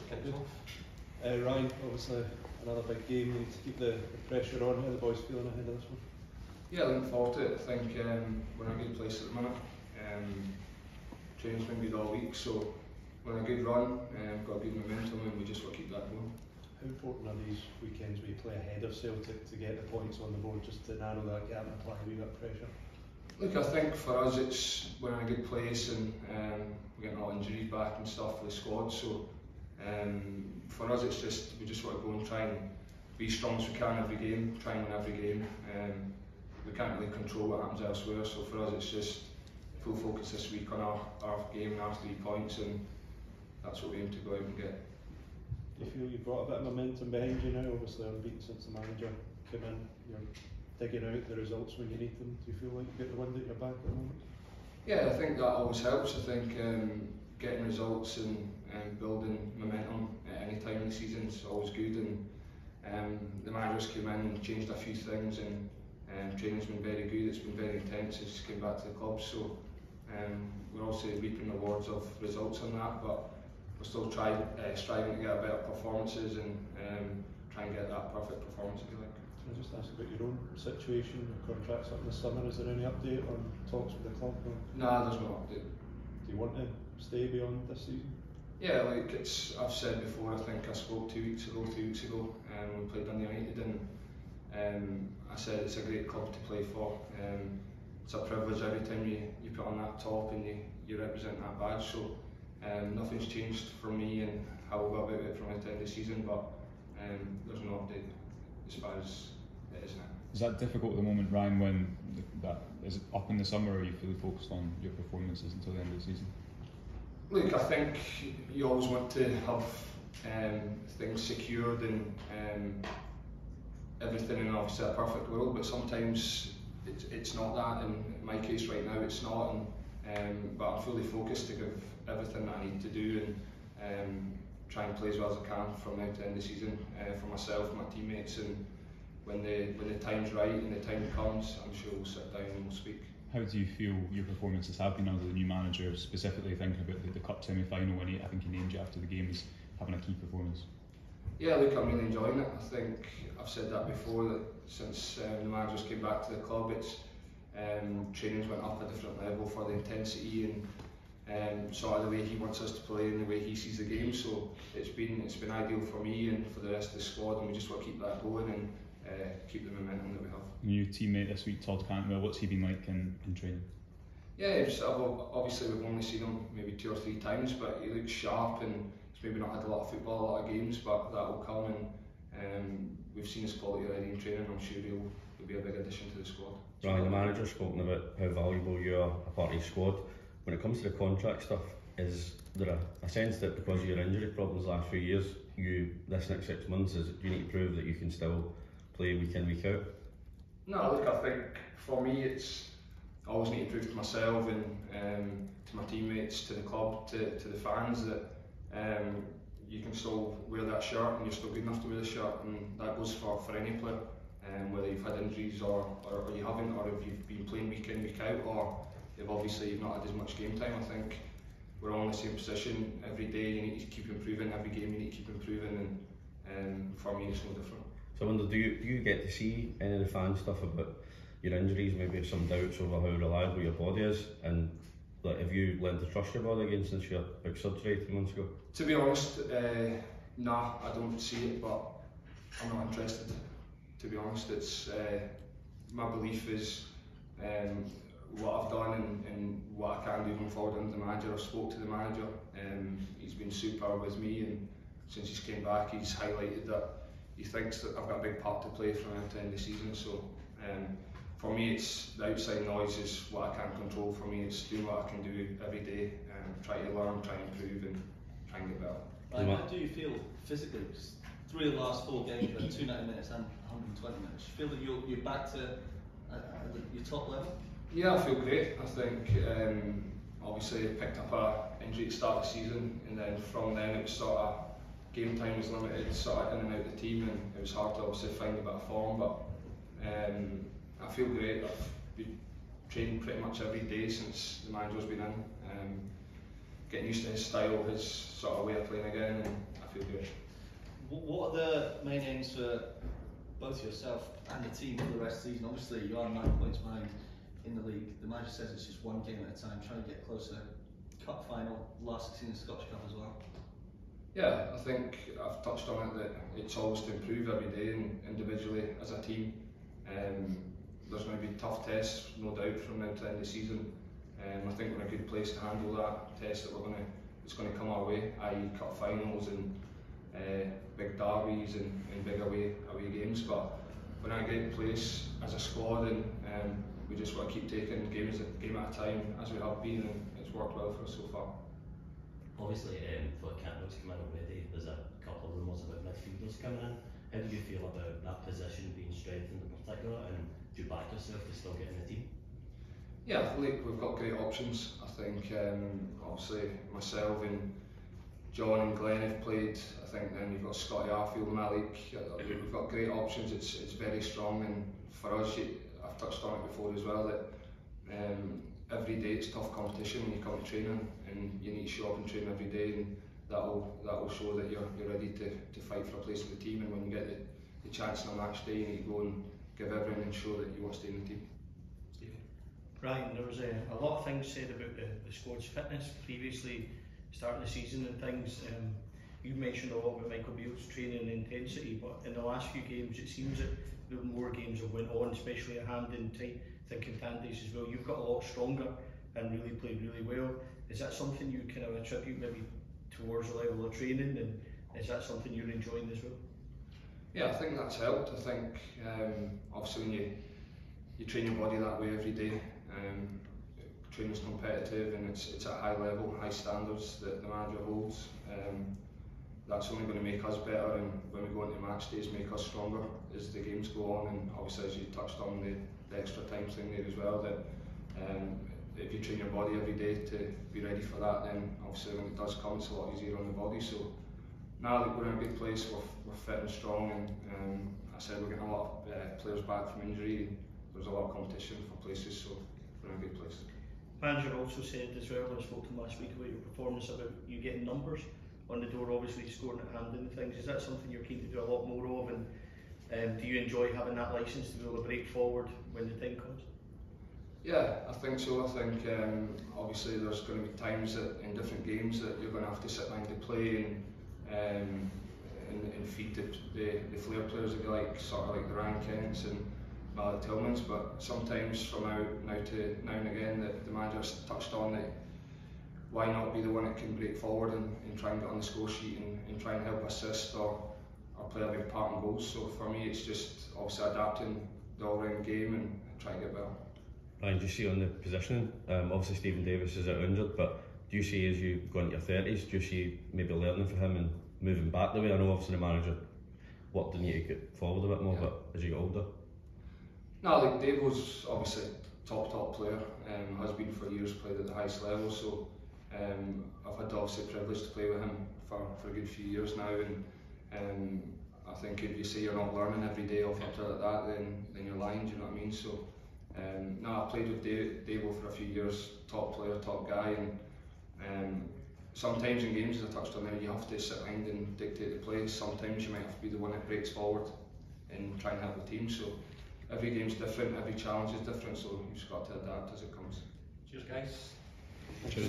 kick us off. Ryan, obviously another big game, you need to keep the pressure on. How are the boys feeling ahead of this one? Yeah, looking forward to it. I think we're in a good place at the minute. Training's been good all week, so we're in a good run, got a good momentum, and we just want to keep that going. How important are these weekends where you play ahead of Celtic to get the points on the board, just to narrow that gap and apply a wee bit of pressure? Look, I think for us we're in a good place, and we're getting all injuries back and stuff for the squad, so for us we just want to go and try and be as strong as we can every game, try and win every game. We can't really control what happens elsewhere, so for us it's just full focus this week on our game and our 3 points, and that's what we aim to go out and get. Do you feel you've got a bit of momentum behind you now? Obviously unbeaten since the manager came in, you're digging out the results when you need them. Do you feel like you've got the wind at your back at the moment? Yeah, I think that always helps. I think getting results and building momentum at any time in the season is always good, and the manager's came in and changed a few things, and training's been very good, it's been very intense since he came back to the club, so we're also reaping the rewards of results on that, but we're still striving to get better performances and try and get that perfect performance, if you like. Can I just ask about your own situation? Your contract's up in the summer, is there any update on talks with the club? Nah, there's no update. Do you want to stay beyond this season? Yeah, like I've said before, I think I spoke 3 weeks ago, we played Dundee United, and I said it's a great club to play for. It's a privilege every time you put on that top and you represent that badge, so nothing's changed for me and how I go about it from the end of the season, but there's no update as far as it is now. Is that difficult at the moment, Ryan, when that is it up in the summer, or are you fully focused on your performances until the end of the season? Look, I think you always want to have things secured and everything in obviously a perfect world, but sometimes it's not that, and in my case right now it's not, and but I'm fully focused to give everything that I need to do and try and play as well as I can from now to the end of the season for myself and my teammates, and when the time's right and the time comes, I'm sure we'll sit down and we'll speak. How do you feel your performances have been under the new manager, specifically thinking about the cup semi-final when I think he named you after the game as having a key performance? Yeah, look, I'm really enjoying it. I think I've said that before, that since the managers came back to the club, it's training's went up a different level for the intensity and sort of the way he wants us to play and the way he sees the game. So it's been ideal for me and for the rest of the squad, and we just want to keep that going and keep the momentum that we have. New teammate this week, Todd Cantwell, what's he been like in training? Yeah, obviously we've only seen him maybe 2 or 3 times, but he looks sharp and he's maybe not had a lot of football, a lot of games, but that will come, and we've seen his quality already in training. I'm sure he'll be a big addition to the squad. Ryan, the manager's spoken about how valuable you are a part of his squad. When it comes to the contract stuff, is there a sense that because of your injury problems the last few years, this next 6 months, do you need to prove that you can still play week in, week out? No, look, I think for me I always need to prove to myself and to my teammates, to the club, to the fans that you can still wear that shirt and you're still good enough to wear the shirt, and that goes for any player, whether you've had injuries or you haven't, or if you've been playing week in, week out, or if obviously you've not had as much game time. I think we're all in the same position every day. You need to keep improving every game, you need to keep improving, and for me it's no different. So I wonder, do you get to see any of the fan stuff about your injuries, maybe some doubts over how reliable your body is, and like, have you learned to trust your body again since your big surgery 2 months ago? To be honest, nah, I don't see it, but I'm not interested. To be honest, it's my belief is what I've done and what I can do going forward under the manager. I've spoke to the manager, he's been super with me, and since he's came back he's highlighted that he thinks that I've got a big part to play from now to the end of the season. So for me, it's the outside noise is what I can't control. For me, it's doing what I can do every day, try to learn, try and improve, and try and get better. Right, how do you feel physically? Because 3 of the last 4 games, you had 2 90 minutes and 120 minutes. Do you feel that you're back to your top level? Yeah, I feel great. I think obviously I picked up an injury at the start of the season, and then from then it was sort of game time was limited, sort of in and out of the team, and it was hard to obviously find a bit of form, but I feel great. I've been training pretty much every day since the manager's been in, getting used to his style, his sort of way of playing again, and I feel great. What are the main aims for both yourself and the team for the rest of the season? Obviously, you are 9 points behind in the league. The manager says it's just one game at a time, trying to get closer. Cup final, last season Scottish Cup as well. Yeah, I think I've touched on it that it's always to improve every day and individually as a team. There's going to be tough tests, no doubt, from now to the end of the season. I think we're in a good place to handle that test that it's going to come our way, i.e. cup finals and big derbies and big away games. But we're in a great place as a squad, and we just want to keep taking game at a time as we have been, and it's worked well for us so far. Obviously, Flick Campbell's come in already. There's a couple of rumours about midfielders coming in. How do you feel about that position being strengthened in particular, and do you back yourself to still get in the team? Yeah, I feel like we've got great options. I think obviously myself and John and Glenn have played. I think then you've got Scotty Arfield in that league. We've got great options. It's very strong, and for us, I've touched on it before as well, that every day it's tough competition when you come to training, and you need to show up and train every day, and that'll show that you're ready to fight for a place in the team. And when you get the chance on a match day, you need to go and give everything and show that you want to stay in the team. Ryan, there was a lot of things said about the squad's fitness previously, starting the season and things. You mentioned a lot about Michael Beale's training and intensity, but in the last few games it seems that the more games have went on, especially at Hampden, thinking Candice as well, you've got a lot stronger and really played really well. Is that something you kind of attribute maybe towards the level of training, and is that something you're enjoying as well? Yeah, I think that's helped. I think obviously when you train your body that way every day, training's competitive and it's at a high level, high standards that the manager holds. That's only going to make us better, and when we go into match days, make us stronger as the games go on. And obviously, as you touched on the extra time thing there as well, that if you train your body every day to be ready for that, then obviously when it does come, it's a lot easier on the body. So now that we're in a good place, we're fit and strong, and I said we're getting a lot of players back from injury, and there's a lot of competition for places, so we're in a good place. Manager also said as well, when I spoke to him last week about your performance, about you getting numbers on the door, obviously scoring at Hampden and things. Is that something you're keen to do a lot more of, and do you enjoy having that licence to be able to break forward when the time comes? Yeah, I think so. I think obviously there's going to be times that in different games that you're going to have to sit behind the play and feed the flair players, if you like, sort of like the Ryan Kents and Malik Tillmans. But sometimes from now and again, that the manager's touched on that, why not be the one that can break forward and try and get on the score sheet and try and help assist or play a big part in goals. So for me, it's just obviously adapting the all-round game and trying to get better. Ryan, do you see on the positioning, obviously Stephen Davis is out injured, but do you see as you go into your 30s, do you see maybe learning from him and moving back the way? I know obviously the manager worked on you to get forward a bit more, yeah. But as you get older? No, like Dave was obviously top player, has been for years, played at the highest level, so I've had the obviously privilege to play with him for a good few years now, and I think if you say you're not learning every day off up to like that, then you're lying, do you know what I mean? So no, I played with Davo for a few years, top player, top guy, and sometimes in games, as I touched on there, you have to sit behind and dictate the play. Sometimes you might have to be the one that breaks forward and try and help the team. So every game's different, every challenge is different, so you've just got to adapt as it comes. Cheers guys. Cheers,